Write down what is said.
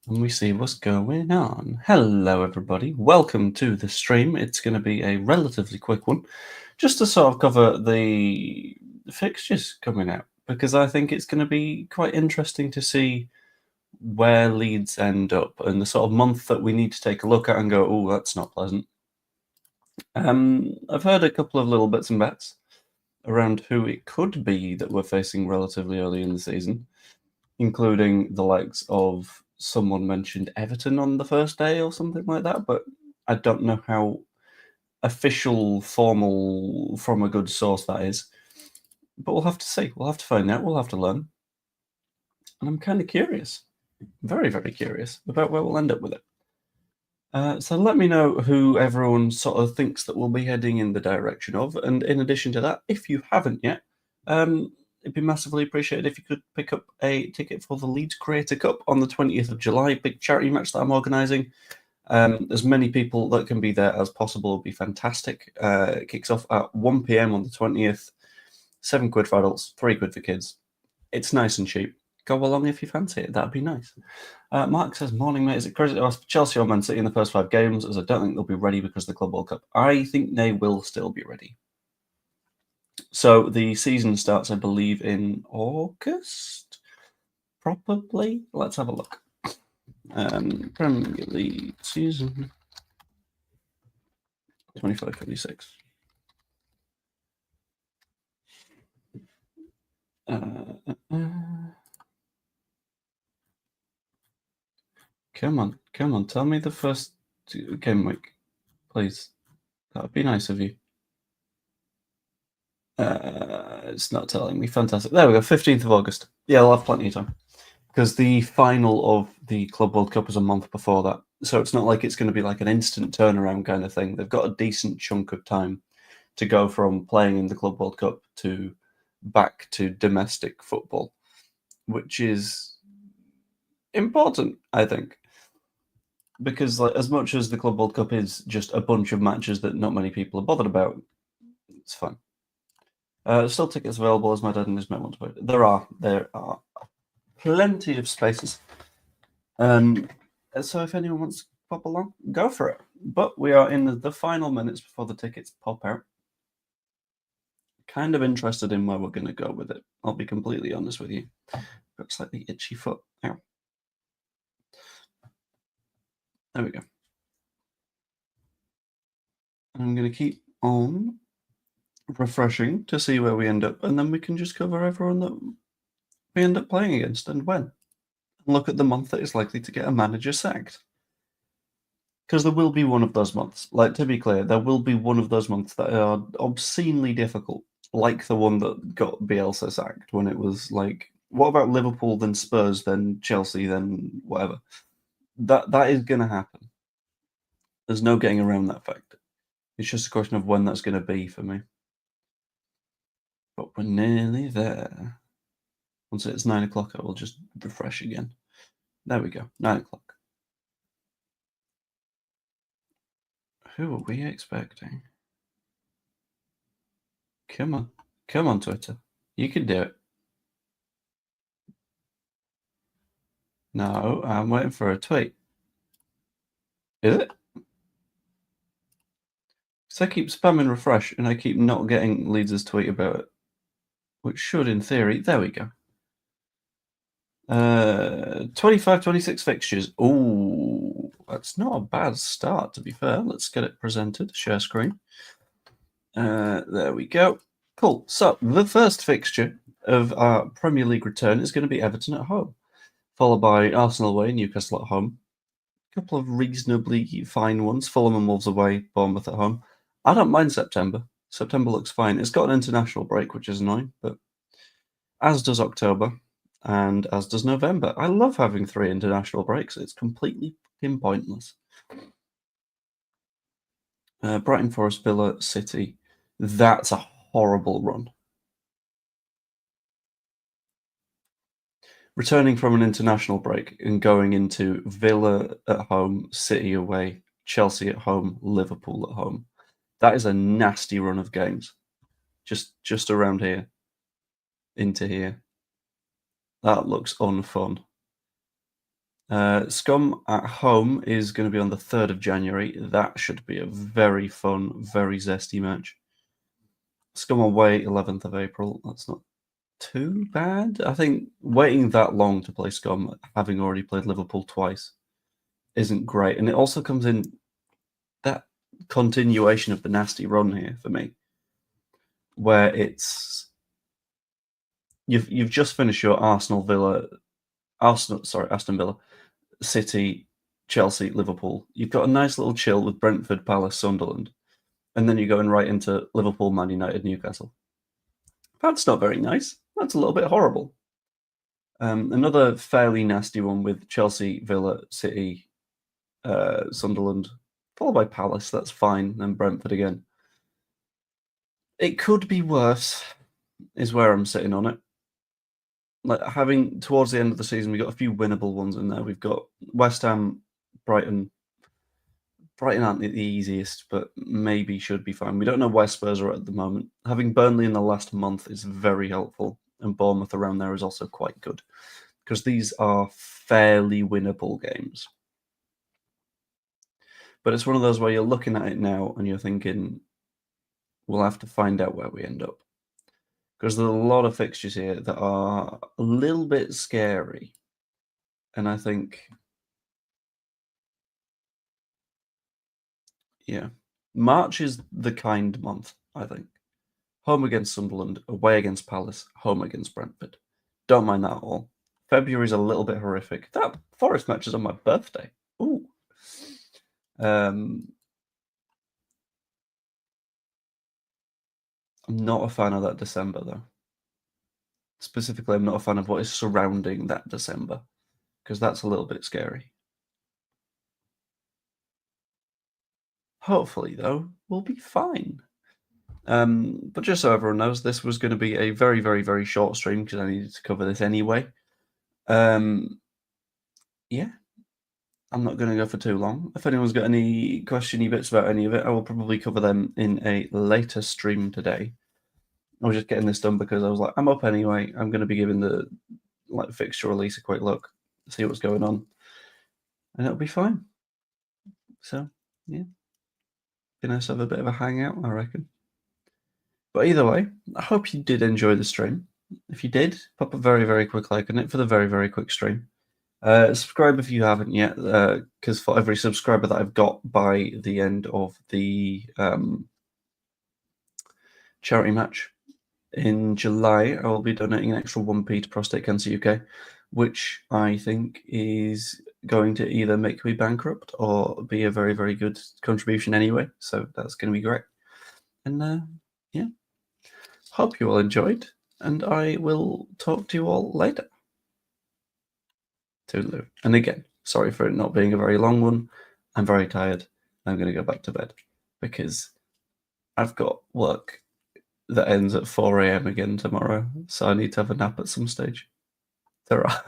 And we see what's going on. Hello, everybody. Welcome to the stream. It's going to be a relatively quick one, just to sort of cover the fixtures coming out, because I think it's going to be quite interesting to see where Leeds end up and the sort of month that we need to take a look at and go, oh, that's not pleasant. I've heard a couple of little bits and bats around who it could be that we're facing relatively early in the season, including the likes of someone mentioned Everton on the first day or something like that, but I don't know how official, formal, from a good source that is. But we'll have to see. We'll have to find out. We'll have to learn. And I'm kind of curious, very, very curious about where we'll end up with it. So let me know who everyone sort of thinks that we'll be heading in the direction of. And in addition to that, if you haven't yet, it'd be massively appreciated if you could pick up a ticket for the Leeds Creator Cup on the 20th of July, big charity match that I'm organising. As many people that can be there as possible would be fantastic. It kicks off at 1 p.m. on the 20th. £7 for adults, £3 for kids. It's nice and cheap. Go along if you fancy it. That'd be nice. Mark says, morning, mate. Is it crazy to ask Chelsea or Man City in the first 5 games, as I don't think they'll be ready because of the Club World Cup? I think they will still be ready. So the season starts, I believe, in August? Probably. Let's have a look. Premier League season 25-26. Come on, tell me the first game week, please. That would be nice of you. It's not telling me. Fantastic. There we go, 15th of August. Yeah, I'll have plenty of time. Because the final of the Club World Cup is a month before that. So it's not like it's going to be like an instant turnaround kind of thing. They've got a decent chunk of time to go from playing in the Club World Cup to back to domestic football, which is important, I think. Because like, as much as the Club World Cup is just a bunch of matches that not many people are bothered about, it's fun. Still tickets available, as my dad and his mate want to vote. There are plenty of spaces. So if anyone wants to pop along, go for it. But we are in the final minutes before the tickets pop out. Kind of interested in where we're going to go with it. I'll be completely honest with you. Got a slightly itchy foot. Ow. There we go. I'm going to keep on refreshing to see where we end up, and then we can just cover everyone that we end up playing against and when. And look at the month that is likely to get a manager sacked. Because there will be one of those months. Like, to be clear, there will be one of those months that are obscenely difficult, like the one that got Bielsa sacked when it was like, what about Liverpool, then Spurs, then Chelsea, then whatever. That is going to happen. There's no getting around that fact. It's just a question of when that's going to be for me. But we're nearly there. Once it's 9 o'clock, I will just refresh again. There we go, 9 o'clock. Who are we expecting? Come on, Twitter. You can do it. No, I'm waiting for a tweet. Is it? Because I keep spamming refresh and I keep not getting Leeds' tweet about it. Which should, in theory, there we go. 25-26 fixtures. Ooh, that's not a bad start, to be fair. Let's get it presented. Share screen. There we go. Cool. So the first fixture of our Premier League return is going to be Everton at home, followed by Arsenal away, Newcastle at home. A couple of reasonably fine ones. Fulham and Wolves away, Bournemouth at home. I don't mind September. September looks fine. It's got an international break, which is annoying, but as does October and as does November. I love having 3 international breaks. It's completely pointless. Brighton, Forest, Villa, City. That's a horrible run. Returning from an international break and going into Villa at home, City away, Chelsea at home, Liverpool at home. That is a nasty run of games. Just around here, into here. That looks unfun. Scum at home is going to be on the 3rd of January. That should be a very fun, very zesty match. Scum away 11th of April. That's not too bad. I think waiting that long to play Scum, having already played Liverpool twice, isn't great. And it also comes in that continuation of the nasty run here for me, where it's you've just finished your Aston Villa, City, Chelsea, Liverpool. You've got a nice little chill with Brentford, Palace, Sunderland, and then you're going right into Liverpool, Man United, Newcastle. That's not very nice. That's a little bit horrible. Another fairly nasty one with Chelsea, Villa, City, Sunderland, followed by Palace. That's fine. Then Brentford again. It could be worse, is where I'm sitting on it. Like having towards the end of the season, we've got a few winnable ones in there. We've got West Ham, Brighton. Brighton aren't the easiest, but maybe should be fine. We don't know where Spurs are at the moment. Having Burnley in the last month is very helpful, and Bournemouth around there is also quite good, because these are fairly winnable games. But it's one of those where you're looking at it now and you're thinking, we'll have to find out where we end up. Because there's a lot of fixtures here that are a little bit scary. And I think, yeah, March is the kind month, I think. Home against Sunderland, away against Palace, home against Brentford. Don't mind that at all. February's a little bit horrific. That Forest match is on my birthday. Ooh. I'm not a fan of that December, though. Specifically, I'm not a fan of what is surrounding that December, because that's a little bit scary. Hopefully, though, we'll be fine. But just so everyone knows, this was going to be a very, very, very short stream because I needed to cover this anyway. Yeah, I'm not going to go for too long. If anyone's got any questiony bits about any of it, I will probably cover them in a later stream today. I was just getting this done because I was like, I'm up anyway. I'm going to be giving the fixture release a quick look, see what's going on, and it'll be fine. So yeah, be nice to have a bit of a hangout, I reckon. But either way, I hope you did enjoy the stream. If you did, pop a very, very quick like on it for the very, very quick stream. Subscribe if you haven't yet, because for every subscriber that I've got by the end of the charity match in July, I will be donating an extra 1p to Prostate Cancer UK, which I think is going to either make me bankrupt or be a very, very good contribution anyway. So that's going to be great. And yeah, hope you all enjoyed, and I will talk to you all later. Toodaloo. And again, sorry for it not being a very long one. I'm very tired. I'm going to go back to bed because I've got work that ends at 4 a.m. again tomorrow, so I need to have a nap at some stage. Ta-ra.